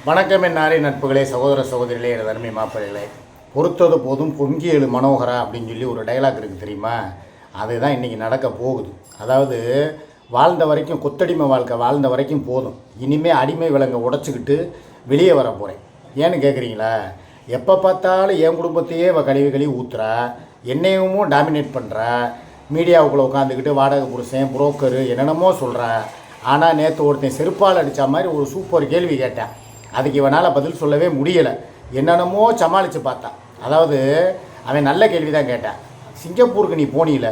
வணக்கம் என்னாரே நட்புகளே, சகோதர சகோதரிகளே, எனது அருமை மாப்பிள்ளைகளே. பொறுத்தது போதும் பொங்கி எழு மனோகரா அப்படின்னு சொல்லி ஒரு டைலாக் இருக்குது தெரியுமா? அதுதான் இன்றைக்கி நடக்க போகுது. அதாவது வாழ்ந்த வரைக்கும் கொத்தடிமை வாழ்க்கை வாழ்ந்த வரைக்கும் போதும், இனிமேல் அடிமை விலங்கை உடச்சிக்கிட்டு வெளியே வர போகிறேன். ஏன்னு கேட்குறீங்களா? எப்போ பார்த்தாலும் என் குடும்பத்தையே கழுவி ஊற்றுறா, என்னையும் டாமினேட் பண்ணுறா, மீடியாவுக்குள்ளே உட்காந்துக்கிட்டு வாடகை புருஷன் புரோக்கரு என்னென்னமோ சொல்கிறா. ஆனால் நேற்று ஒருத்தன் செருப்பால் அடித்த மாதிரி ஒரு சூப்பர் கேள்வி கேட்டேன். அதுக்கு இவனால் பதில் சொல்லவே முடியலை. என்னென்னமோ சமாளித்து பார்த்தான். அதாவது அவன் நல்ல கேள்வி தான் கேட்டான். சிங்கப்பூருக்கு நீ போனீல,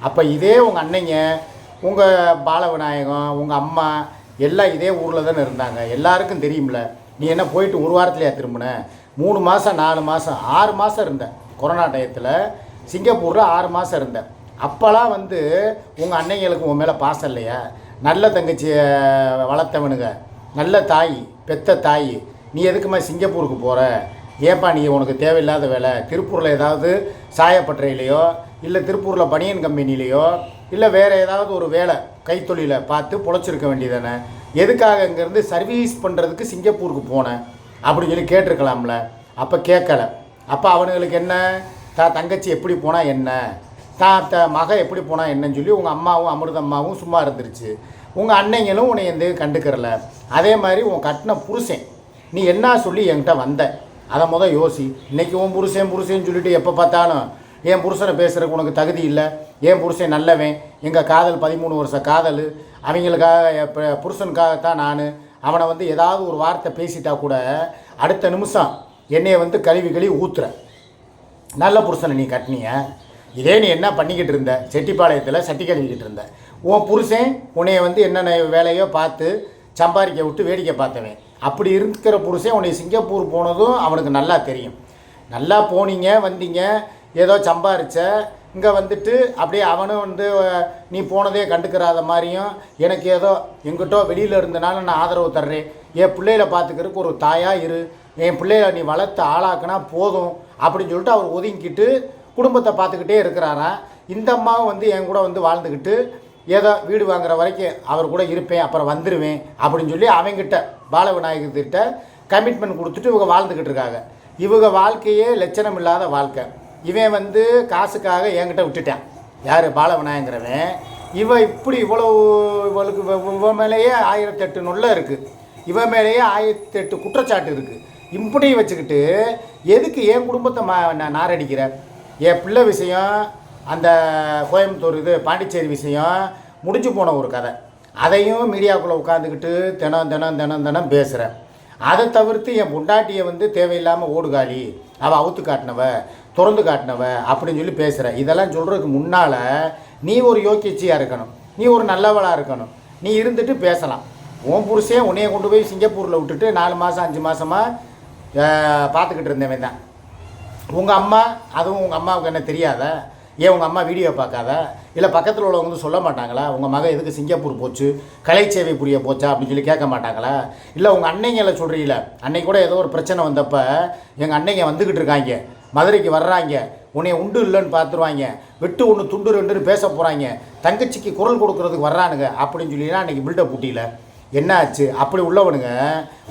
அப்போ இதே உங்கள் அன்னைங்க, உங்கள் பாலவிநாயகம், உங்கள் அம்மா எல்லாம் இதே ஊரில் தானே இருந்தாங்க, எல்லாருக்கும் தெரியும்ல. நீ என்ன போயிட்டு ஒரு வாரத்துலையா திரும்பின? 3 மாதம் 4 மாதம் 6 மாதம் இருந்த. கொரோனா டயத்தில் சிங்கப்பூரில் 6 மாதம் இருந்த. அப்போலாம் உங்கள் அன்னைங்களுக்கு உன் மேலே பாசம் இல்லையா? நல்ல தங்கச்சியை வளர்த்தவனுங்க, நல்ல தாய், பெத்த தாய். நீ எதுக்குமா சிங்கப்பூருக்கு போகிற? ஏப்பா நீ உனக்கு தேவையில்லாத வேலை, திருப்பூரில் ஏதாவது சாயப்பட்டறையிலையோ இல்லை திருப்பூரில் பனியன் கம்பெனிலேயோ இல்லை வேறு ஏதாவது ஒரு வேலை கைத்தொழிலை பார்த்து பொழைச்சிருக்க வேண்டியதானே? எதுக்காக இங்கேருந்து சர்வீஸ் பண்ணுறதுக்கு சிங்கப்பூருக்கு போனேன் அப்படின்னு சொல்லி கேட்டிருக்கலாம்ல. அப்போ கேட்கலை. அப்போ அவனுங்களுக்கு என்ன, தங்கச்சி எப்படி போனால் என்ன, மக எப்படி போனால் என்னன்னு சொல்லி உங்கள் அம்மாவும் அமிர்தம்மாவும் சும்மா இருந்துருச்சு. உங்கள் அன்னைங்களும் உன்னை எந்த கண்டுக்கிறல. அதே மாதிரி உன் கட்டின புருஷன் நீ என்ன சொல்லி என்கிட்ட வந்த அதை யோசி. இன்றைக்கி உன் புருஷன் சொல்லிட்டு எப்போ பார்த்தாலும் என் புருஷனை பேசுகிறதுக்கு உனக்கு தகுதி இல்லை, என் புருஷன் நல்லவன், எங்கள் காதல் 13 வருஷ காதல், அவங்களுக்காக புருஷனுக்காகத்தான் நான், அவனை ஏதாவது ஒரு வார்த்தை பேசிட்டா கூட அடுத்த நிமிஷம் என்னையை கழுவி ஊற்றுற. நல்ல புருஷனை நீ கட்டினிய. இதே நீ என்ன பண்ணிக்கிட்டு இருந்த? செட்டிப்பாளையத்தில் சட்டி கழுவிக்கிட்டு இருந்த. உன் புருஷன் உன்னைய என்னென்ன வேலையோ பார்த்து சம்பாதிக்க விட்டு வேடிக்கை பார்த்தவன். அப்படி இருக்கிற புருஷன் உன்னை சிங்கப்பூர் போனதும் அவனுக்கு நல்லா தெரியும். நல்லா போனீங்க வந்தீங்க, ஏதோ சம்பாரிச்ச, இங்கே அப்படியே அவனும் நீ போனதே கண்டுக்கிறாத மாதிரியும், எனக்கு ஏதோ எங்கிட்டோ வெளியில் இருந்தனால நான் ஆதரவு தர்றேன், என் பிள்ளைகளை பார்த்துக்கிறதுக்கு ஒரு தாயாக இரு, என் பிள்ளைகளை நீ வளர்த்து ஆளாக்குனா போதும் அப்படின்னு சொல்லிட்டு அவர் ஒதுங்கிக்கிட்டு குடும்பத்தை பார்த்துக்கிட்டே இருக்கிறாராம். இந்த அம்மாவும் என் கூட வாழ்ந்துக்கிட்டு ஏதோ வீடு வாங்குற வரைக்கும் அவர் கூட இருப்பேன், அப்புறம் வந்துடுவேன் அப்படின்னு சொல்லி அவங்ககிட்ட பாலவிநாயகர்கிட்ட கமிட்மெண்ட் கொடுத்துட்டு இவங்க வாழ்ந்துக்கிட்டு இருக்காங்க. இவங்க வாழ்க்கையே லட்சணம் இல்லாத வாழ்க்கை. இவன் காசுக்காக என்கிட்ட விட்டுட்டான். யார்? பாலவிநாயகங்கிறவன். இப்படி இவளுக்கு இவன் மேலேயே 1008 நொல்லை இருக்குது, இவன் மேலேயே 1008 குற்றச்சாட்டு இருக்குது. இப்படி வச்சுக்கிட்டு எதுக்கு என் குடும்பத்தை நாரடிக்கிற? என் பிள்ளை விஷயம், அந்த கோயம்புத்தூர் பாண்டிச்சேரி விஷயம் முடிஞ்சு போன ஒரு கதை. அதையும் மீடியாவுக்குள்ளே உட்காந்துக்கிட்டு தினம் பேசுகிறேன். அதை தவிர்த்து என் பொண்டாட்டியை தேவையில்லாமல் ஓடுகாலி, அவள் அவுத்து காட்டினவ, திறந்து காட்டினவ அப்படின்னு சொல்லி பேசுகிறேன். இதெல்லாம் சொல்கிறதுக்கு முன்னால் நீ ஒரு யோக்கியச்சியாக இருக்கணும், நீ ஒரு நல்லவளாக இருக்கணும். நீ இருந்துட்டு பேசலாம். உன் புருஷன் உன்னைய கொண்டு போய் சிங்கப்பூரில் விட்டுட்டு 4 மாதம் 5 மாதமாக பார்த்துக்கிட்டு இருந்தவன் தான். உங்கள் அம்மா, அதுவும் உங்கள் அம்மாவுக்கு என்ன தெரியாதா? ஏன் உங்கள் அம்மா வீடியோ பார்க்காத? இல்லை பக்கத்தில் உள்ளவங்க சொல்ல மாட்டாங்களா, உங்கள் மகன் எதுக்கு சிங்கப்பூர் போச்சு, கலை சேவை புரிய போச்சா அப்படின்னு சொல்லி கேட்க மாட்டாங்களா? இல்லை உங்கள் அன்னைங்களை சொல்கிறீங்கள, அன்னைக்கு கூட ஏதோ ஒரு பிரச்சனை வந்தப்போ எங்கள் அன்னைங்க வந்துக்கிட்டு இருக்காங்க, மதுரைக்கு வர்றாங்க, உன்னைய உண்டு இல்லைன்னு பார்த்துருவாங்க, வெட்டு ஒன்று துண்டு ரெண்டுன்னு பேச போகிறாங்க, தங்கச்சிக்கு குரல் கொடுக்குறதுக்கு வர்றானுங்க அப்படின்னு சொல்லினா அன்றைக்கி பில்டப் பூட்டியில் என்ன ஆச்சு? அப்படி உள்ளவனுங்க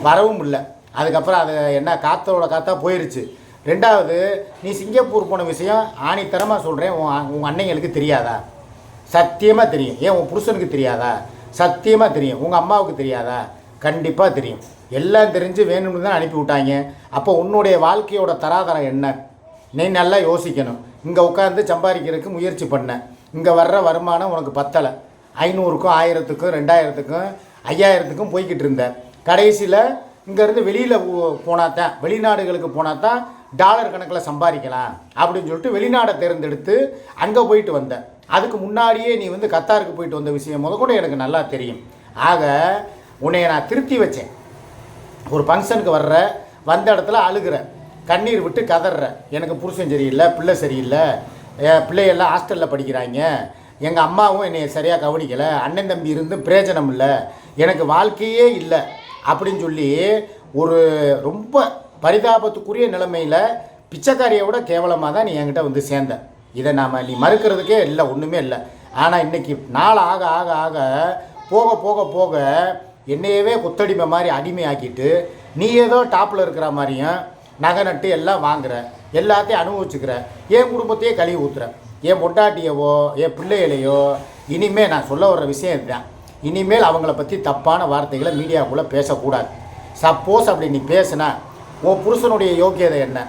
வரவும் இல்லை. அதுக்கப்புறம் அது என்ன காற்றோட காற்றா போயிடுச்சு. ரெண்டாவது, நீ சிங்கப்பூர் போன விஷயம் ஆணித்தரமாக சொல்கிறேன், உங்கள் அன்னைங்களுக்கு தெரியாதா? சத்தியமாக தெரியும். ஏன் உன் புருஷனுக்கு தெரியாதா? சத்தியமாக தெரியும். உங்கள் அம்மாவுக்கு தெரியாதா? கண்டிப்பாக தெரியும். எல்லாம் தெரிஞ்சு வேணும்னு தான் அனுப்பி விட்டாங்க. அப்போ உன்னுடைய வாழ்க்கையோட தராதரம் என்ன? நீ நல்லா யோசிக்கணும். இங்கே உட்காந்து சம்பாதிக்கிறதுக்கு முயற்சி பண்ண, இங்கே வர்ற வருமானம் உனக்கு பத்தலை. 500க்கும் 1000க்கும் 2000க்கும் 5000க்கும் போய்கிட்டு இருந்த. கடைசியில் இங்கேருந்து வெளியில் போனாதான், வெளிநாடுகளுக்கு போனாதான் டாலர் கணக்கில் சம்பாதிக்கலாம் அப்படின்னு சொல்லிட்டு வெளிநாடை தேர்ந்தெடுத்து அங்கே போயிட்டு வந்தேன். அதுக்கு முன்னாடியே நீ கத்தாருக்கு போயிட்டு வந்த விஷயம் கூட எனக்கு நல்லா தெரியும். ஆக உன்னைய நான் திருத்தி வச்சேன். ஒரு ஃபங்க்ஷனுக்கு வந்த இடத்துல அழுகிற, கண்ணீர் விட்டு கதற, எனக்கு புருஷன் சரியில்லை, பிள்ளை சரியில்லை, பிள்ளையெல்லாம் ஹாஸ்டலில் படிக்கிறாங்க, எங்கள் அம்மாவும் என்னை சரியாக கவனிக்கலை, அண்ணன் தம்பி இருந்தும் பிரயோஜனம் இல்லை, எனக்கு வாழ்க்கையே இல்லை அப்படின்னு சொல்லி ஒரு ரொம்ப பரிதாபத்துக்குரிய நிலைமையில் பிச்சைக்காரியை விட கேவலமாக தான் நீ என்கிட்ட சேர்ந்த. இதை நீ மறுக்கிறதுக்கே இல்லை, ஒன்றுமே இல்லை. ஆனால் இன்றைக்கி நாள் ஆக ஆக ஆக போக போக போக என்னையவே கொத்தடிமை மாதிரி அடிமையாக்கிட்டு நீ ஏதோ டாப்பில் இருக்கிற மாதிரியும் நகை நட்டு எல்லாம் வாங்குற, எல்லாத்தையும் அனுபவிச்சுக்கிற, என் குடும்பத்தையே கழுவி ஊற்றுற, என் பொட்டாட்டியவோ என் பிள்ளைகளையோ. இனிமேல் நான் சொல்ல வர்ற விஷயம் இதுதான், இனிமேல் அவங்கள பற்றி தப்பான வார்த்தைகளை மீடியாவுக்குள்ளே பேசக்கூடாது. சப்போஸ் அப்படி நீ பேசுனா உன் புருஷனுடைய யோக்கியதை என்ன?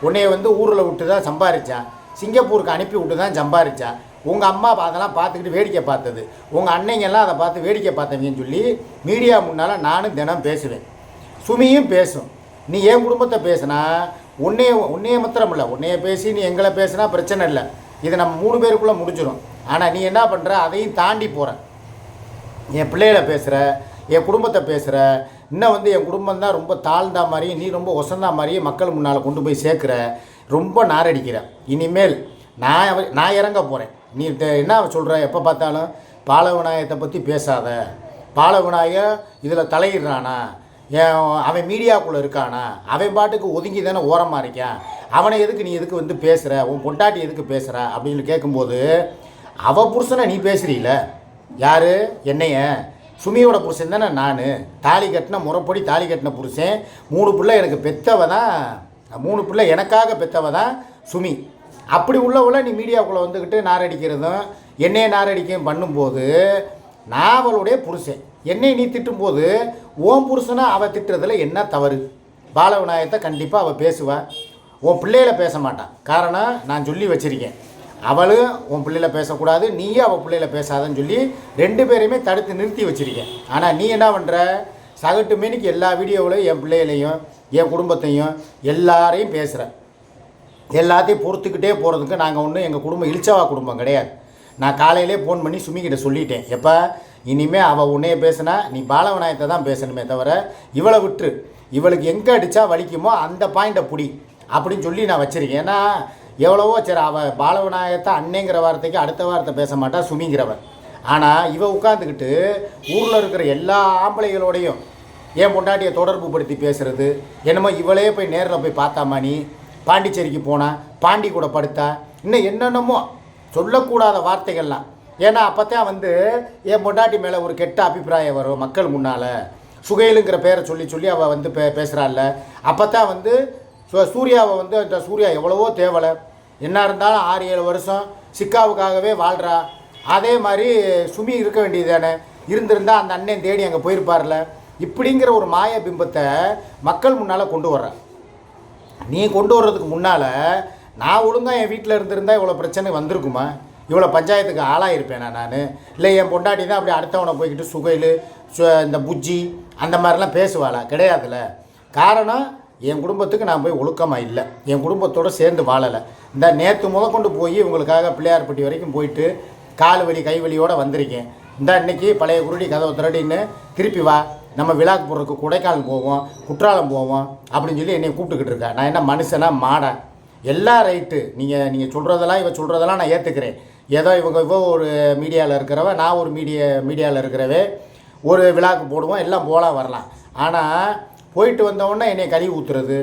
உன்னைய ஊரில் விட்டு தான் சம்பாதிச்சான், சிங்கப்பூருக்கு அனுப்பி விட்டு தான் சம்பாதிச்சான். உங்கள் அம்மா அதெல்லாம் பார்த்துக்கிட்டு வேடிக்கை பார்த்தது, உங்கள் அன்னைங்கெல்லாம் அதை பார்த்து வேடிக்கை பார்த்தவங்கன்னு சொல்லி மீடியா முன்னால் நானும் தினம் பேசுவேன், சுமியும் பேசும். நீ என் குடும்பத்தை பேசுனா உன்னைய மாத்திரம் இல்லை, உன்னைய பேசி நீ எங்களை பேசுனா பிரச்சனை இல்லை, இது நம்ம 3 பேருக்குள்ளே முடிஞ்சிடும். ஆனால் நீ என்ன பண்ணுற, அதையும் தாண்டி போகிற. என் பிள்ளைகளை பேசுகிற, என் குடும்பத்தை பேசுகிற, இன்னும் என் குடும்பம் தான் ரொம்ப தாழ்ந்தா மாதிரியும் நீ ரொம்ப ஒசந்தா மாதிரியும் மக்கள் முன்னால் கொண்டு போய் சேர்க்குற, ரொம்ப நாரடிக்கிற. இனிமேல் நான் இறங்க போகிறேன். நீ என்ன சொல்கிற, எப்போ பார்த்தாலும் பாலவிநாயகத்தை பற்றி பேசாத, பாலவிநாயகர் இதில் தலையிடுறானா, அவன் மீடியாவுக்குள்ளே இருக்கானா, அவன் பாட்டுக்கு ஒதுங்கி தானே ஓரமாக இருக்கான், அவனை எதுக்கு நீ எதுக்கு பேசுகிற, உன் பொண்டாட்டி எதுக்கு பேசுகிற அப்படின்னு கேட்கும்போது, அவள் புருஷனை நீ பேசுகிறீல, யார் என்னைய, சுமியோட புருஷன் தானே நான், தாலி கட்டின முறைப்படி தாலி கட்டின புருஷன், 3 பிள்ளை எனக்கு பெற்றவ தான், 3 பிள்ளை எனக்காக பெற்றவ தான் சுமி. அப்படி உள்ளவளை நீ மீடியாவுக்குள்ளே வந்துக்கிட்டு நாரடிக்கிறதும் என்னையை நாரடிக்கையும் பண்ணும்போது, நான் அவளுடைய புருஷன், என்னை நீ திட்டும்போது ஓம் புருஷனை அவள் திட்டுறதுல என்ன தவறு? பாலவிநாயகத்தை கண்டிப்பாக அவள் பேசுவாள், உன் பிள்ளைகளை பேச மாட்டான். காரணம் நான் சொல்லி வச்சுருக்கேன், அவளும் உன் பிள்ளையில பேசக்கூடாது, நீயும் அவள் பிள்ளையில பேசாதன்னு சொல்லி 2 பேரையுமே தடுத்து நிறுத்தி வச்சுருக்கேன். ஆனால் நீ என்ன பண்ணுற, சகட்டு மேனிக்கு எல்லா வீடியோவிலையும் என் பிள்ளைகளையும் என் குடும்பத்தையும் எல்லாரையும் பேசுகிற, எல்லாத்தையும் பொறுத்துக்கிட்டே போகிறதுக்கு நாங்கள் எங்கள் குடும்பம் இழிச்சவா குடும்பம் கிடையாது. நான் காலையிலே ஃபோன் பண்ணி சுமிக்கிட்ட சொல்லிட்டேன், எப்போ இனிமேல் அவள் உன்னைய பேசுனா நீ பாலவிநாயகத்தை தான் பேசணுமே தவிர இவளை விட்டு, இவளுக்கு எங்கே அடித்தா வலிக்குமோ அந்த பாயிண்ட்டை பிடி அப்படின்னு சொல்லி நான் வச்சுருக்கேன். ஏன்னா எவ்வளவோ சரி, அவள் பாலவிநாயகத்தை அன்னைங்கிற வார்த்தைக்கு அடுத்த வார்த்தை பேச மாட்டா சுமிங்கிறவன். ஆனால் இவள் உட்காந்துக்கிட்டு ஊரில் இருக்கிற எல்லா ஆம்பளைகளோடையும் என் பொண்டாட்டியை தொடர்பு படுத்தி பேசுகிறது, என்னமோ இவளே போய் நேரில் போய் பார்த்தாமா, நீ பாண்டிச்சேரிக்கு போனா, பாண்டி கூட படுத்தா, இன்னும் என்னென்னமோ சொல்லக்கூடாத வார்த்தைகள்லாம். ஏன்னா அப்போத்தான் என் பொண்டாட்டி மேலே ஒரு கெட்ட அபிப்பிராயம் வரும் மக்கள் முன்னால். சுகைலுங்கிற பேரை சொல்லி அவள் பேசுகிறாள்ல, அப்போத்தான் சூர்யாவை இந்த சூர்யா எவ்வளவோ தேவலை, என்ன இருந்தாலும் 6-7 வருஷம் சிக்காவுக்காகவே வாழ்கிறா. அதே மாதிரி சுமி இருக்க வேண்டியது தானே, இருந்திருந்தால் அந்த அண்ணன் தேடி அங்கே போயிருப்பார்ல. இப்படிங்கிற ஒரு மாய பிம்பத்தை மக்கள் முன்னால் கொண்டு வர்றேன். நீ கொண்டு வர்றதுக்கு முன்னால் நான் ஒழுங்காக என் வீட்டில் இருந்திருந்தால் இவ்வளோ பிரச்சனை வந்திருக்குமா, இவ்வளோ பஞ்சாயத்துக்கு ஆளாயிருப்பேனா நான்? இல்லை என் பொண்டாட்டி தான் அப்படி அடுத்தவனை போய்கிட்டு சுகையில் இந்த புஜ்ஜி அந்த மாதிரிலாம் பேசுவாளா? கிடையாதுல்ல. காரணம் என் குடும்பத்துக்கு நான் போய் ஒழுக்கமாக இல்லை, என் குடும்பத்தோடு சேர்ந்து வாழலை. இந்த நேற்று முதற்கொண்டு போய் இவங்களுக்காக பிள்ளையார்பட்டி வரைக்கும் போயிட்டு கால் வலி கை வலியோடு வந்திருக்கேன். இந்த அன்னைக்கு பழைய குருடி கதவை திரடின்னு திருப்பி வா, நம்ம விழாக்கு போகிறதுக்கு கொடைக்கானல் போவோம், குற்றாலம் போவோம் அப்படின்னு சொல்லி என்னை கூப்பிட்டுக்கிட்டு இருக்கேன். நான் என்ன மனுஷனா மாடா? எல்லாம் ரைட்டு, நீங்கள் சொல்கிறதெல்லாம் இவ சொல்கிறதெல்லாம் நான் ஏற்றுக்கிறேன். ஏதோ இவ ஒரு மீடியாவில் இருக்கிறவ, நான் ஒரு மீடியாவில் இருக்கிறவே, ஒரு விழாக்கு போடுவோம், எல்லாம் போகலாம் வரலாம். ஆனால் போயிட்டு வந்தவொடனே என்னை கழுவி ஊற்றுறது,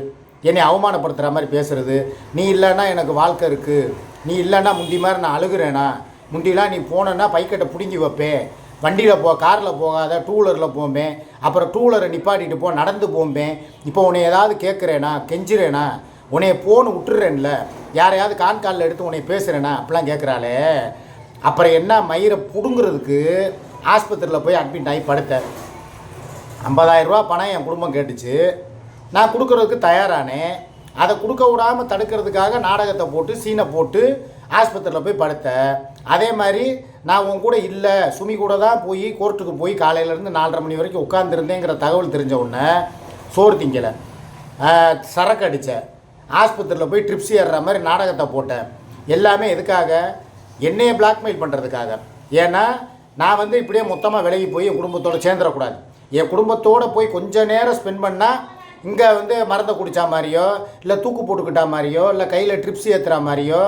என்னை அவமானப்படுத்துகிற மாதிரி பேசுகிறது, நீ இல்லைன்னா எனக்கு வாழ்க்கை இருக்குது, நீ இல்லைன்னா முந்தி மாதிரி நான் அழுகிறேனா, முந்திலாம் நீ போனேன்னா பைக்கெட்டை பிடுங்கி வைப்பேன், வண்டியில் காரில் போகாத 2 வீலரில் போம்பேன், அப்புறம் 2 வீலரை நிப்பாட்டிட்டு நடந்து போம்பேன், இப்போ உன்னை ஏதாவது கேட்குறேனா, கெஞ்சுறேனா, உன்னைய போன்னு விட்டுறேன்ல, யாரையாவது கான்காலில் எடுத்து உன்னை பேசுகிறேனா அப்படிலாம் கேட்குறாளே. அப்புறம் என்ன மயிரை பிடுங்கிறதுக்கு ஆஸ்பத்திரியில் போய் அட்மிட் ஆகி படுத்தேன். 50,000 ரூபா பணம் என் குடும்பம் கேட்டுச்சு, நான் கொடுக்குறதுக்கு தயாரானேன். அதை கொடுக்க விடாமல் தடுக்கிறதுக்காக நாடகத்தை போட்டு சீனை போட்டு ஆஸ்பத்திரியில் போய் படுத்தேன். அதே மாதிரி நான் உன் கூட இல்லை, சுமி கூட தான் போய் கோர்ட்டுக்கு போய் காலையிலேருந்து 4:30 மணி வரைக்கும் உட்காந்துருந்தேங்கிற தகவல் தெரிஞ்ச உடனே சோறு திங்கலை, சரக்கு அடித்தேன், ஆஸ்பத்திரியில் போய் ட்ரிப்ஸ் ஏறுற மாதிரி நாடகத்தை போட்டேன். எல்லாமே எதுக்காக? என்னையை பிளாக்மெயில் பண்ணுறதுக்காக. ஏன்னா நான் இப்படியே மொத்தமாக விலகி போய் என் குடும்பத்தோடு சேர்ந்துடக்கூடாது. என் குடும்பத்தோடு போய் கொஞ்சம் நேரம் ஸ்பெண்ட் பண்ணால் இங்கே மருந்தை குடித்தா மாதிரியோ, இல்லை தூக்கு போட்டுக்கிட்டா மாதிரியோ, இல்லை கையில் ட்ரிப்ஸ் ஏற்றுற மாதிரியோ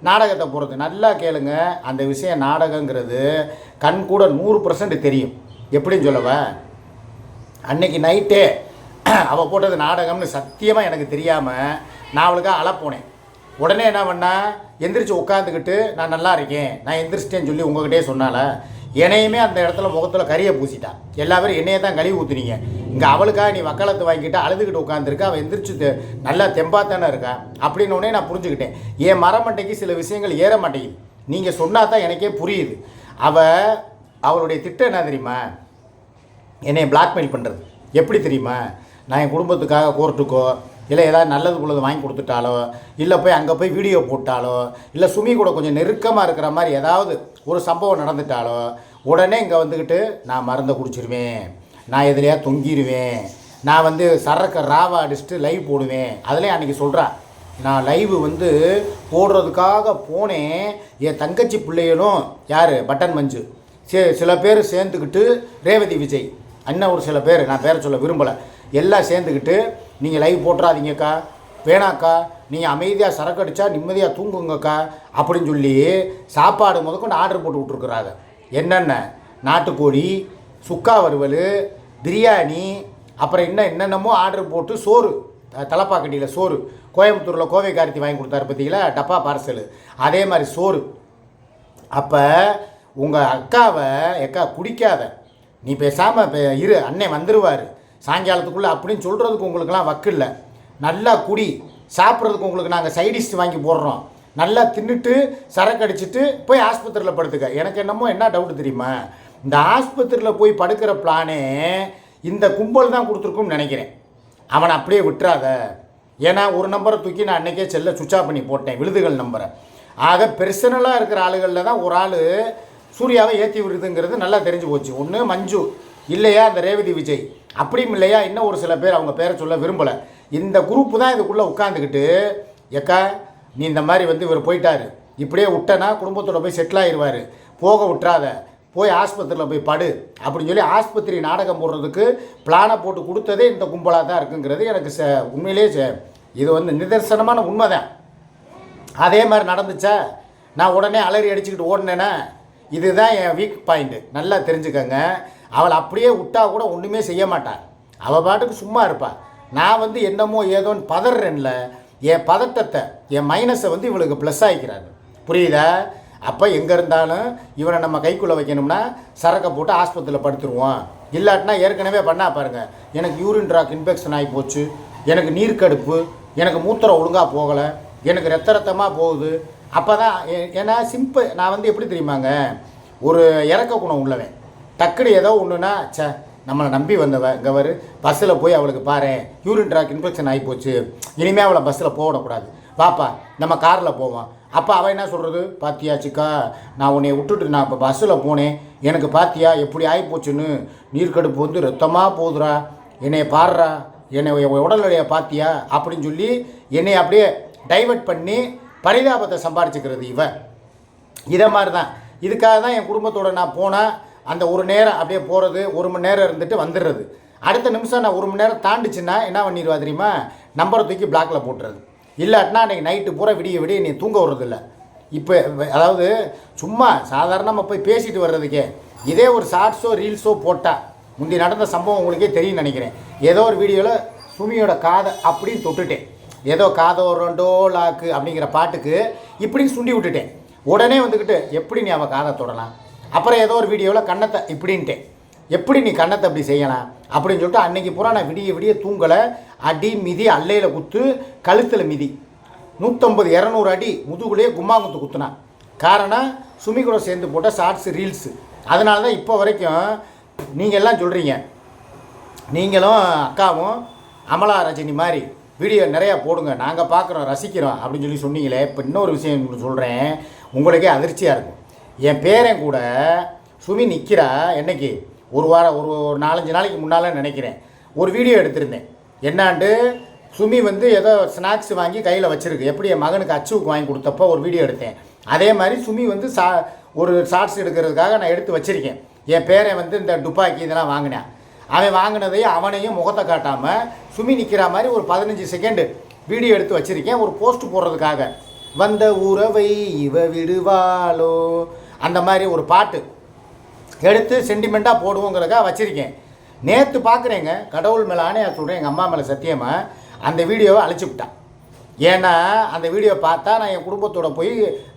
நாடகத்தை போகிறது. நல்லா கேளுங்க, அந்த விஷயம் நாடகங்கிறது கண் கூட 100% தெரியும். எப்படின்னு சொல்லவன், அன்னைக்கு நைட்டே அவள் போட்டது நாடகம்னு சத்தியமாக எனக்கு தெரியாமல் நான் அவளுக்காக அழப்போனேன். உடனே என்ன பண்ணா, எந்திரிச்சு உட்காந்துக்கிட்டு நான் நல்லா இருக்கேன், நான் எந்திரிச்சிட்டேன்னு சொல்லி உங்கள்கிட்டே சொன்னால, என்னையுமே அந்த இடத்துல முகத்தில் கறியை பூசிட்டான். எல்லா பேரும் என்னையே தான் கழுவி ஊற்றுனீங்க. இங்கே அவளுக்காக நீ வக்காலத்து வாங்கிட்டு அழுதுகிட்டு உட்காந்துருக்கா. அவள் எந்திரிச்சு நல்லா தெம்பாக தானே இருக்கா அப்படின்னு உடனே நான் புரிஞ்சுக்கிட்டேன். என் மரமட்டைக்கு சில விஷயங்கள் ஏற மாட்டேங்குது. நீங்கள் சொன்னா தான் எனக்கே புரியுது. அவளுடைய திட்டம் என்ன தெரியுமா? என்னை பிளாக்மெயில் பண்ணுறது. எப்படி தெரியுமா? நான் என் குடும்பத்துக்காக கோர்ட்டுக்கோ இல்லை ஏதாவது நல்லது உள்ளது வாங்கி கொடுத்துட்டாலோ இல்லை போய் அங்கே போய் வீடியோ போட்டாலோ இல்லை சுமி கூட கொஞ்சம் நெருக்கமாக இருக்கிற மாதிரி ஏதாவது ஒரு சம்பவம் நடந்துட்டாலோ உடனே இங்கே வந்துக்கிட்டு நான் மருந்தை குடிச்சிருவேன், நான் எதுலையா தொங்கிடுவேன், நான் வந்து சரக்க ராவா அடிச்சுட்டு லைவ் போடுவேன். அதிலே அன்றைக்கி சொல்கிறா, நான் லைவ் வந்து போடுறதுக்காக போனேன். என் தங்கச்சி பிள்ளைகளும் யார் பட்டன் மஞ்சு சில பேர் சேர்ந்துக்கிட்டு ரேவதி விஜய் அண்ணன் ஒரு சில பேர், நான் பேரை சொல்ல விரும்பலை, எல்லாம் சேர்ந்துக்கிட்டு நீங்கள் லைவ் போட்டுறாதீங்கக்கா, வேணாக்கா, நீங்கள் அமைதியாக சரக்கு அடித்தா நிம்மதியாக தூங்குங்கக்கா அப்படின்னு சொல்லி சாப்பாடு முதற்கொண்டு ஆர்டர் போட்டு விட்ருக்குறாங்க. என்னென்ன நாட்டுக்கோழி, சுக்கா வறுவல், பிரியாணி, அப்புறம் என்னென்னமோ ஆர்டர் போட்டு சோறு, தலப்பாக்கட்டியில் சோறு, கோயம்புத்தூரில் கோவை கார்த்தி வாங்கி கொடுத்தாரு பார்த்தீங்களா டப்பா பார்சலு, அதே மாதிரி சோறு. அப்போ உங்கள் அக்காவை எக்கா குடிக்காத, நீ பேசாமல் இரு, அண்ணன் வந்துடுவார் சாயங்காலத்துக்குள்ளே அப்படின்னு சொல்கிறதுக்கு உங்களுக்கெல்லாம் வக்கு இல்லை. நல்லா குடி, சாப்பிட்றதுக்கு உங்களுக்கு நாங்கள் சைடிஷ் வாங்கி போடுறோம், நல்லா தின்னுட்டு சரக்கு அடிச்சுட்டு போய் ஆஸ்பத்திரியில் படுத்துக்க. எனக்கு என்னமோ என்ன டவுட்டு தெரியுமா? இந்த ஆஸ்பத்திரியில் போய் படுக்கிற பிளானே இந்த கும்பல் தான் கொடுத்துருக்குன்னு நினைக்கிறேன். அவனை அப்படியே விட்டுறாத. ஏன்னா ஒரு நம்பரை தூக்கி நான் அன்றைக்கே செல்ல சுவிட்ச் ஆஃப் பண்ணி போட்டேன், விழுதுகள் நம்பரை. ஆக பெர்சனலாக இருக்கிற ஆளுகளில் தான் ஒரு ஆள் சூர்யாவை ஏற்றி விடுதுங்கிறது நல்லா தெரிஞ்சு போச்சு. ஒன்று மஞ்சு, இல்லையா அந்த ரேவதி விஜய், அப்படியும் இல்லையா இன்னும் ஒரு சில பேர், அவங்க பேரை சொல்ல விரும்பலை. இந்த குரூப்பு தான் இதுக்குள்ளே உட்காந்துக்கிட்டு, எக்கா நீ இந்த மாதிரி வந்து இவர் போயிட்டார், இப்படியே விட்டனா குடும்பத்தோட போய் செட்டில் ஆயிடுவார், போக விட்டுறாத, போய் ஆஸ்பத்திரியில் போய் படு அப்படின்னு சொல்லி ஆஸ்பத்திரி நாடகம் போடுறதுக்கு பிளானை போட்டு கொடுத்ததே இந்த கும்பலாக தான் இருக்குங்கிறது எனக்கு உண்மையிலே இது வந்து நிதர்சனமான உண்மை தான். அதே மாதிரி நடந்துச்சா? நான் உடனே அலறி அடிச்சுக்கிட்டு ஓடினேன்னா இதுதான் என் வீக் பாயிண்ட்டு, நல்லா தெரிஞ்சுக்கங்க. அவளை அப்படியே விட்டா கூட ஒன்றுமே செய்ய மாட்டாள், அவள் பாட்டுக்கு சும்மா இருப்பாள். நான் வந்து என்னமோ ஏதோன்னு பதறேன்ல, என் பதட்டத்தை என் மைனஸை வந்து இவளுக்கு ப்ளஸ் ஆகிக்கிறாரு, புரியுதா? அப்போ எங்கே இருந்தாலும் இவனை நம்ம கைக்குள்ளே வைக்கணும்னா சரக்கை போட்டு ஆஸ்பத்திரியில் படுத்துருவோம். இல்லாட்டினா ஏற்கனவே பண்ணா பாருங்கள், எனக்கு யூரின் ட்ராக் இன்ஃபெக்ஷன் ஆகி போச்சு, எனக்கு நீர்க்கடுப்பு, எனக்கு மூத்திரம் ஒழுங்காக போகலை, எனக்கு ரத்தமாக போகுது. அப்போ தான் ஏன்னா சிம்பிள். நான் வந்து எப்படி தெரியுமாங்க, ஒரு இறக்க குணம் உள்ளவன். டக்குன்னு ஏதோ ஒன்றுனா நம்மளை நம்பி வந்தவ இங்கே வரு பஸ்ஸில் போய் அவளுக்கு பாரு யூரின் ட்ராக் இன்ஃபெக்ஷன் ஆகி போச்சு, இனிமேல் அவளை பஸ்ஸில் போகக்கூடாது, வாப்பா நம்ம காரில் போவோம். அப்போ அவள் என்ன சொல்கிறது, பாத்தியா சிக்கா நான் உன்னை விட்டுட்டு நான் இப்போ பஸ்ஸில் போனேன், எனக்கு பாத்தியா எப்படி ஆகிப்போச்சுன்னு, நீர்க்கடுப்பு வந்து ரத்தமாக போகுதுரா, என்னை பாடுறா, என்னை உடல்நிலையை பாத்தியா அப்படின்னு சொல்லி என்னை அப்படியே டைவர்ட் பண்ணி பரிதாபத்தை சம்பாரிச்சுக்கிறது இவன். இதை மாதிரி தான். இதுக்காக தான் என் குடும்பத்தோடு நான் போனால் அந்த ஒரு நேரம் அப்படியே போகிறது, 1 மணி நேரம் இருந்துட்டு வந்துடுறது. அடுத்த நிமிஷம் நான் 1 மணி நேரம் தாண்டிச்சுன்னா என்ன பண்ணிடுவா தெரியுமா, நம்பரை தூக்கி பிளாக்கில் போட்டுறது. இல்லாட்டினா அன்றைக்கி நைட்டு பூரா விடிய நீ தூங்க விடுறதில்ல. இப்போ அதாவது சும்மா சாதாரணமாக போய் பேசிட்டு வர்றதுக்கே இதே ஒரு ஷார்ட்ஸோ ரீல்ஸோ போட்டால், முந்தி நடந்த சம்பவம் உங்களுக்கே தெரியும்னு நினைக்கிறேன். ஏதோ ஒரு வீடியோவில் சுமியோட காதை அப்படின்னு தொட்டுட்டேன், ஏதோ காதோ ரெண்டோ லாக்கு அப்படிங்கிற பாட்டுக்கு இப்படி சுண்டி விட்டுட்டேன். உடனே வந்துக்கிட்டு எப்படி நீ அவள் காதை தொடலாம், அப்புறம் ஏதோ ஒரு வீடியோவில் கண்ணத்தை இப்படின்ட்டேன், எப்படி நீ கண்ணத்தை அப்படி செய்யலாம் அப்படின்னு சொல்லிட்டு அன்றைக்கி பூரா நான் விடிய தூங்கலை. அடி மிதி, அல்லையில் குத்து, கழுத்தில் மிதி, 150 200 அடி முதுகுலேயே கும்மாங்குத்து குத்துனான். காரணம் சுமி கூட சேர்ந்து போட்ட ஷார்ட்ஸு ரீல்ஸு. அதனால தான் இப்போ வரைக்கும் நீங்கள் எல்லாம் சொல்கிறீங்க, நீங்களும் அக்காவும் அமலா ரஜினி மாதிரி வீடியோ நிறையா போடுங்க, நாங்கள் பார்க்குறோம் ரசிக்கிறோம் அப்படின்னு சொல்லி சொன்னீங்களே. இப்போ இன்னொரு விஷயம் சொல்கிறேன், உங்களுக்கே அதிர்ச்சியாக இருக்கும். என் பேரன் கூட சுமி நிற்கிறா. என்னைக்கு ஒரு 4-5 நாளைக்கு முன்னால் நினைக்கிறேன், ஒரு வீடியோ எடுத்திருந்தேன். என்னாண்டு சுமி வந்து ஏதோ ஸ்நாக்ஸ் வாங்கி கையில் வச்சுருக்கு, எப்படி என் மகனுக்கு அச்சுவுக்கு வாங்கி கொடுத்தப்போ ஒரு வீடியோ எடுத்தேன். அதே மாதிரி சுமி வந்து ஒரு ஷார்ட்ஸ் எடுக்கிறதுக்காக நான் எடுத்து வச்சுருக்கேன். என் பேரன் வந்து இந்த துப்பாக்கி இதெல்லாம் வாங்கினேன். அவன் வாங்கினதையும் அவனையும் முகத்தை காட்டாமல் சுமி நிற்கிற மாதிரி ஒரு 15 செகண்டு வீடியோ எடுத்து வச்சுருக்கேன், ஒரு போஸ்ட் போடுறதுக்காக. வந்த உறவை இவ விடுவாளோ அந்த மாதிரி ஒரு பாட்டு எடுத்து சென்டிமெண்ட்டாக போடுவோங்கிறதுக்காக வச்சுருக்கேன். நேற்று பார்க்குறேங்க, கடவுள் மேலே ஆணையாக சொல்கிறேன், எங்கள் அம்மா மேலே சத்தியமாக அந்த வீடியோவை அழிச்சு விட்டான். ஏன்னா அந்த வீடியோ பார்த்தா நான் என் குடும்பத்தோடு போய்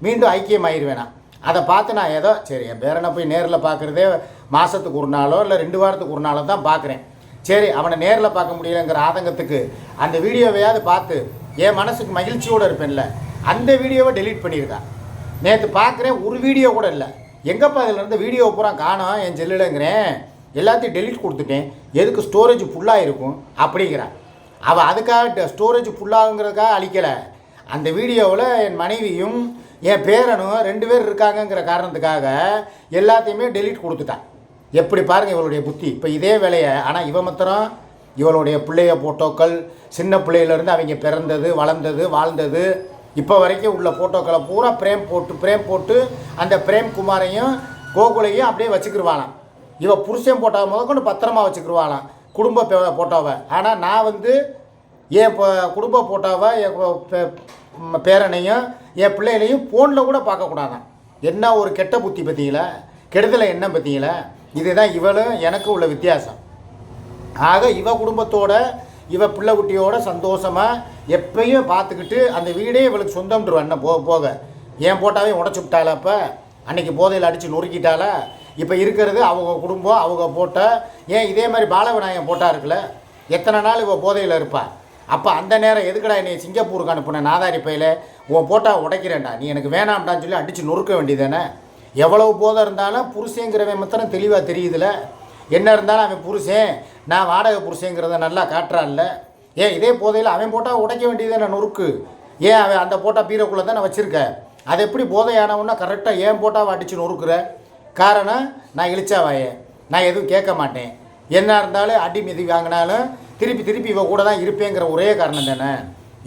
மீண்டும் ஐக்கியம் ஆயிடுவேனா. அதை பார்த்து நான் ஏதோ சரி என் பேரனை போய் நேரில் பார்க்குறதே மாதத்துக்கு ஒரு நாளோ இல்லை 2 வாரத்துக்கு ஒரு நாளோ தான் பார்க்குறேன். சரி அவனை நேரில் பார்க்க முடியலைங்கிற ஆதங்கத்துக்கு அந்த வீடியோவையாவது பார்த்து என் மனசுக்கு மகிழ்ச்சியோடு இருப்பேன்ல, அந்த வீடியோவை டெலீட் பண்ணியிருக்கான். நேற்று பார்க்குறேன் ஒரு வீடியோ கூட இல்லை. எங்கப்பா இதில் இருந்து வீடியோ பூரா காணோம் என் செல்லுலங்கிறேன். எல்லாத்தையும் டெலீட் கொடுத்துட்டேன், எதுக்கு ஸ்டோரேஜ் ஃபுல்லாக இருக்கும் அப்படிங்கிறான். அவள் அதுக்காக ஸ்டோரேஜ் ஃபுல்லாகுங்கிறதுக்காக அழிக்கலை. அந்த வீடியோவில் என் மனைவியும் என் பேரனும் 2 பேர் இருக்காங்கங்கிற காரணத்துக்காக எல்லாத்தையுமே டெலீட் கொடுத்துட்டான். எப்படி பாருங்கள் இவளுடைய புத்தி. இப்போ இதே வேலையை ஆனால் இவன் மாத்திரம் இவளுடைய பிள்ளைய ஃபோட்டோக்கள் சின்ன பிள்ளையிலேருந்து அவங்க பிறந்தது வளர்ந்தது வாழ்ந்தது இப்போ வரைக்கும் உள்ள ஃபோட்டோக்களை பூரா பிரேம் போட்டு அந்த பிரேம்குமாரையும் கோகுலையும் அப்படியே வச்சுக்கிடுவாளாம். இவள் புருஷன் ஃபோட்டோவை முதற்கொண்டு பத்திரமா வச்சுக்கிடுவாளாம் குடும்ப ஃபோட்டோவை. ஆனால் நான் என் குடும்ப ஃபோட்டோவை என் பேரனையும் என் பிள்ளைகளையும் ஃபோனில் கூட பார்க்கக்கூடாதான். என்ன ஒரு கெட்ட புத்தி பார்த்தீங்களா, கெடுதலை என்ன பார்த்தீங்களா? இதுதான் இவளும் எனக்கு உள்ள வித்தியாசம். ஆக இவ குடும்பத்தோட இவ பிள்ளை குட்டியோட சந்தோஷமாக எப்பயும் பார்த்துக்கிட்டு அந்த வீடே இவளுக்கு சொந்தம்ன்றுவா. என்ன போக போக என் போட்டாவே உடச்சி விட்டாளா? அப்போ அன்றைக்கி போதையில் அடித்து நொறுக்கிட்டாளா? இப்போ இருக்கிறது அவங்க குடும்பம் அவங்க போட்ட. ஏன் இதே மாதிரி பாலவிநாயகம் போட்டா இருக்குல்ல, எத்தனை நாள் இவள் போதையில் இருப்பா? அப்போ அந்த நேரம் எதுக்கடா என்னை சிங்கப்பூருக்கு அனுப்புன நாதாரி பையில் உன் போட்டா உடைக்கிறேன்டா, நீ எனக்கு வேணாம்டான்னு சொல்லி அடித்து நொறுக்க வேண்டியதானே? எவ்வளவு போதை இருந்தாலும் புருஷங்கிறவன் மாத்திரம் தெளிவாக தெரியுதுல. என்ன இருந்தாலும் அவன் புருஷன், நான் வாடகை புருஷங்கிறத நல்லா காட்டுறான்ல. ஏன் இதே போதையில் அவன் போட்டால் உடைக்க வேண்டியதானே நொறுக்கு? ஏன் அவன் அந்த போட்டா பீரோக்குள்ளே தான் நான் வச்சுருக்கேன். அது எப்படி போதையானவன்னா கரெக்டாக ஏன் போட்டாவை அடித்து நொறுக்குற? காரணம் நான் இழிச்சாவாயேன், நான் எதுவும் கேட்க மாட்டேன். என்ன இருந்தாலும் அடி மிதி வாங்கினாலும் திருப்பி இவ கூட தான் இருப்பேங்கிற ஒரே காரணம் தானே.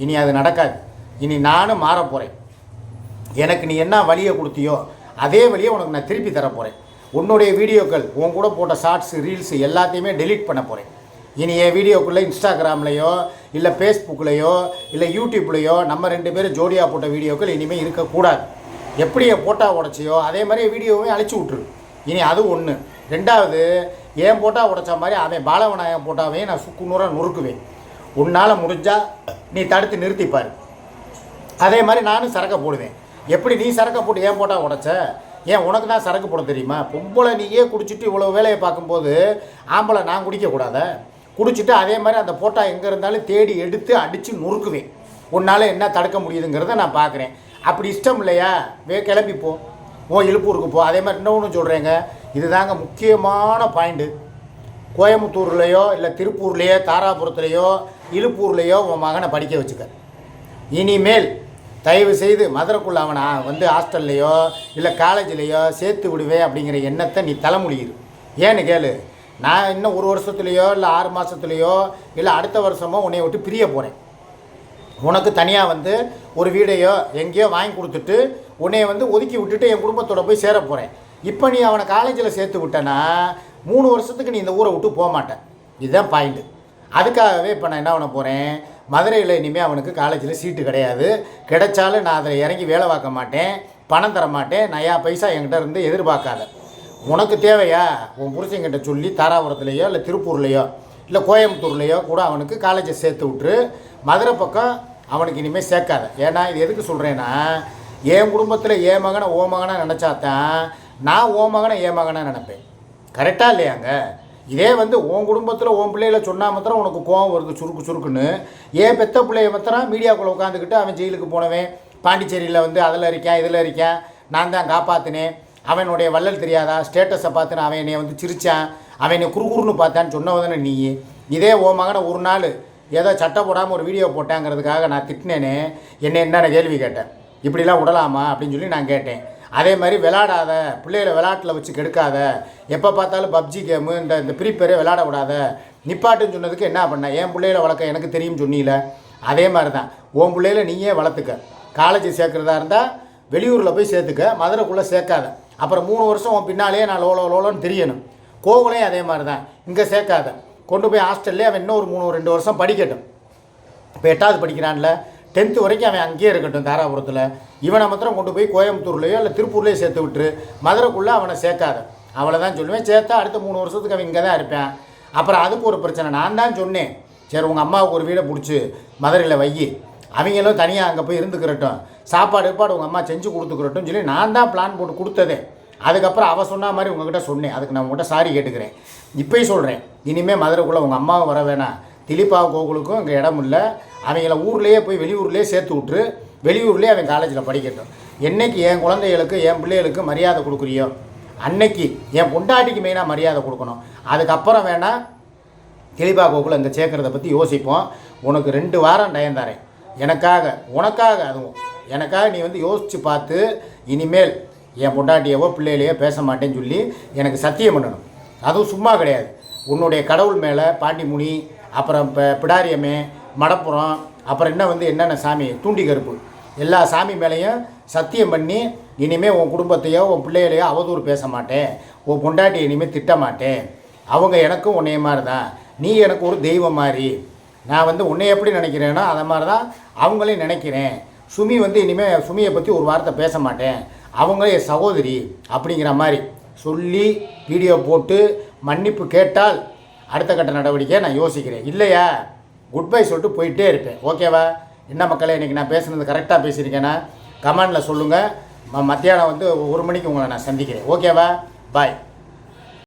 இனி அது நடக்காது. இனி நானும் மாற போகிறேன். எனக்கு நீ என்ன வழியை கொடுத்தியோ அதே வழியை உனக்கு நான் திருப்பி தரப்போகிறேன். உன்னுடைய வீடியோக்கள் உன் கூட போட்ட ஷார்ட்ஸு ரீல்ஸு எல்லாத்தையுமே டெலீட் பண்ண போகிறேன். இனி என் வீடியோக்குள்ளே இன்ஸ்டாகிராம்லேயோ இல்லை ஃபேஸ்புக்லேயோ இல்லை யூடியூப்லேயோ நம்ம 2 பேரும் ஜோடியாக போட்ட வீடியோக்கள் இனிமேல் இருக்கக்கூடாது. எப்படி என் போட்டா உடைச்சியோ அதே மாதிரி வீடியோவையும் அழிச்சு விட்ரு. இனி அது ஒன்று. 2வது, ஏன் போட்டா உடைச்ச மாதிரி அவன் பாலவநாயகம் போட்டாவையும் நான் சுக்குநூறாக நொறுக்குவேன். உன்னால் முடிஞ்சால் நீ தடுத்து நிறுத்திப்பார். அதே மாதிரி நானும் சரக்கை போடுவேன். எப்படி நீ சரக்கை போட்டு ஏன் போட்டா உடைச்ச? ஏன் உனக்கு தான் சரக்கு போட தெரியுமா? பொம்பளை நீயே குடிச்சிட்டு இவ்வளோ வேலையை பார்க்கும்போது ஆம்பளை நான் குடிக்கக்கூடாத? குடிச்சிட்டு அதே மாதிரி அந்த போட்டா எங்கே இருந்தாலும் தேடி எடுத்து அடித்து நொறுக்குவேன். உன்னால் என்ன தடுக்க முடியுதுங்கிறத நான் பார்க்குறேன். அப்படி இஷ்டம் இல்லையா கிளம்பிப்போ, இழுப்பூருக்கு போ. அதே மாதிரி இன்னொன்று சொல்கிறேங்க, இதுதாங்க முக்கியமான பாயிண்ட்டு. கோயம்புத்தூர்லேயோ இல்லை திருப்பூர்லேயோ தாராபுரத்துலேயோ இழுப்பூர்லேயோ உன் மகனை படிக்க வச்சுக்க. இனிமேல் தயவு செய்து மதுரைக்குள்ள அவனை ஹாஸ்டல்லையோ இல்லை காலேஜ்லேயோ சேர்த்து விடுவேன் அப்படிங்கிற எண்ணத்தை நீ தலைமொழியிரு. ஏன்னு கேளு, நான் இன்னும் 1 வருஷத்துலேயோ இல்லை 6 மாதத்துலேயோ இல்லை அடுத்த வருஷமோ உன்னை விட்டு பிரிய போகிறேன். உனக்கு தனியாக ஒரு வீடையோ எங்கேயோ வாங்கி கொடுத்துட்டு உன்னை ஒதுக்கி விட்டுட்டு என் குடும்பத்தோட போய் சேர போகிறேன். இப்போ நீ அவனை காலேஜில் சேர்த்து விட்டனா 3 வருஷத்துக்கு நீ இந்த ஊரை விட்டு போக மாட்டேன். இதுதான் பாயிண்ட்டு. அதுக்காகவே இப்போ நான் என்ன பண்ண போகிறேன், மதுரையில் இனிமேல் அவனுக்கு காலேஜில் சீட்டு கிடையாது. கிடைச்சாலும் நான் அதில் இறங்கி வேலை பார்க்க மாட்டேன், பணம் தர மாட்டேன். நயா பைசா என்கிட்ட இருந்து எதிர்பார்க்காத. உனக்கு தேவையா உன் புருஷங்கிட்ட சொல்லி தாராபுரத்துலேயோ இல்லை திருப்பூர்லேயோ இல்லை கோயம்புத்தூர்லேயோ கூட அவனுக்கு காலேஜை சேர்த்து விட்ரு. மதுரை பக்கம் அவனுக்கு இனிமேல் சேர்க்காத. ஏன்னா இது எதுக்கு சொல்கிறேன்னா, என் குடும்பத்தில் என் மகனை ஓ மகனாக நினச்சாத்தான் நான் ஓ மகனை என் மகனாக நினப்பேன். கரெக்டாக இல்லையாங்க? இதே உன் குடும்பத்தில் உன் பிள்ளைகளை சொன்னால் மாத்திரம் உனக்கு கோவம் வருது சுருக்குன்னு. ஏன் பெத்த பிள்ளைய மாத்திரம் மீடியாக்குள்ளே உட்காந்துக்கிட்டு அவன் ஜெயிலுக்கு போனவன் பாண்டிச்சேரியில் அதில் இருக்கேன் இதில் இருக்கேன், நான் தான் காப்பாற்றினேன், அவனுடைய வள்ளல் தெரியாதா, ஸ்டேட்டஸை பார்த்துன்னு அவன் என்னை சிரித்தான், அவன் என்னை குறுகுறுன்னு பார்த்தான்னு சொன்னவதானே நீ. இதே ஓ மகனை ஒரு நாள் ஏதோ சட்டை போடாமல் ஒரு வீடியோ போட்டாங்கிறதுக்காக நான் திட்டினேனே, என்னென்ன கேள்வி கேட்டேன், இப்படிலாம் விடலாமா அப்படின்னு சொல்லி நான் கேட்டேன். அதே மாதிரி விளாடாத, பிள்ளைகளை விளாட்டில் வச்சு கெடுக்காத, எப்போ பார்த்தாலும் பப்ஜி கேமு இந்த ஃப்ரீ ஃபயரே விளாட விடாத, நிப்பாட்டுன்னு சொன்னதுக்கு என்ன பண்ண, என் பிள்ளைகளை வளர்க்க எனக்கு தெரியும் சொன்னீல. அதே மாதிரி தான் உன் பிள்ளைகளை நீயே வளர்த்துக்க. காலேஜ் சேர்க்குறதா இருந்தால் வெளியூரில் போய் சேர்த்துக்க, மதுரைக்குள்ளே சேர்க்காத. அப்புறம் 3 வருஷம் உன் பின்னாலேயே நான் லோலோன்னு தெரியணும். கோகுலையும் அதே மாதிரி தான், இங்கே சேர்க்காத, கொண்டு போய் ஹாஸ்டல்லே அவன் இன்னும் ஒரு 2 வருஷம் படிக்கட்டும். இப்போ 8வது படிக்கிறான்ல, 10th வரைக்கும் அவன் அங்கேயே இருக்கட்டும் தாராபுரத்தில். இவனை மாத்திரம் கொண்டு போய் கோயம்புத்தூர்லேயோ இல்லை திருப்பூர்லேயோ சேர்த்து விட்டுரு, மதுரைக்குள்ளே அவனை சேர்க்காத. அவளை தான் சொல்லுவேன். சேர்த்தா அடுத்த 3 வருஷத்துக்கு அவன் இங்கே தான் இருப்பேன். அப்புறம் அதுக்கு ஒரு பிரச்சனை. நான் தான் சொன்னேன், சரி உங்கள் அம்மாவுக்கு ஒரு வீடை பிடிச்சி மதுரையில் வை, அவங்களும் தனியாக அங்கே போய் இருந்துக்கிறட்டும், சாப்பாடு உங்கள் அம்மா செஞ்சு கொடுத்துக்கிறட்டும் சொல்லி நான் தான் பிளான் போட்டு கொடுத்ததே. அதுக்கப்புறம் அவள் சொன்ன மாதிரி உங்ககிட்ட சொன்னேன். அதுக்கு நான் உங்கள்கிட்ட சாரி கேட்டுக்கிறேன். இப்போயும் சொல்கிறேன், இனிமேல் மதுரைக்குள்ளே உங்கள் அம்மாவும் வர வேணாம், திலீபா கோகுலுக்கும் இங்கே இடம் இல்லை. அவங்கள ஊர்லேயே போய் வெளியூர்லேயே சேர்த்து விட்ரு, வெளியூர்லேயே அவன் காலேஜில் படிக்கட்டும். என்றைக்கு என் குழந்தைகளுக்கு என் பிள்ளைகளுக்கு மரியாதை கொடுக்குறியோ அன்னைக்கு என் பொண்டாட்டிக்கு மெயினாக மரியாதை கொடுக்கணும். அதுக்கப்புறம் வேணால் திலீபா கோகுல் இங்கே சேர்க்குறத பற்றி யோசிப்போம். உனக்கு 2 வாரம் டயம் தரேன், எனக்காக உனக்காக, அதுவும் எனக்காக நீ வந்து யோசித்து பார்த்து இனிமேல் என் பொண்டாட்டியவோ பிள்ளைகளையோ பேச மாட்டேன்னு சொல்லி எனக்கு சத்தியம் பண்ணணும். அதுவும் சும்மா கிடையாது, உன்னுடைய கடவுள் மேலே, பாண்டிமுனி, அப்புறம் பிடாரியம்மே, மடப்புறம், அப்புறம் என்ன வந்து என்னென்ன சாமி, தூண்டி கருப்பு, எல்லா சாமி மேலேயும் சத்தியம் பண்ணி இனிமேல் உன் குடும்பத்தையோ உன் பிள்ளைகளையோ அவதூறு பேச மாட்டேன், உன் பொண்டாட்டியை இனிமேல் திட்ட மாட்டேன். அவங்க எனக்கும் உன்னைய மாதிரி தான், நீ எனக்கு ஒரு தெய்வம் மாதிரி. நான் வந்து உன்னை எப்படி நினைக்கிறேனோ அதை மாதிரி தான் அவங்களையும் நினைக்கிறேன். சுமி வந்து இனிமேல் சுமியை பற்றி ஒரு வார்த்தை பேச மாட்டேன், அவங்களே என் சகோதரி அப்படிங்கிற மாதிரி சொல்லி வீடியோ போட்டு மன்னிப்பு கேட்டால் அடுத்த கட்ட நடவடிக்கையை நான் யோசிக்கிறேன். இல்லையா குட் பை சொல்லிட்டு போயிட்டே இருப்பேன். ஓகேவா? என்ன மக்களே, இன்றைக்கி நான் பேசுனது கரெக்டாக பேசியிருக்கேன்னா கமெண்டில் சொல்லுங்கள். மத்தியானம் வந்து 1 மணிக்கு உங்களை நான் சந்திக்கிறேன். ஓகேவா? பாய்.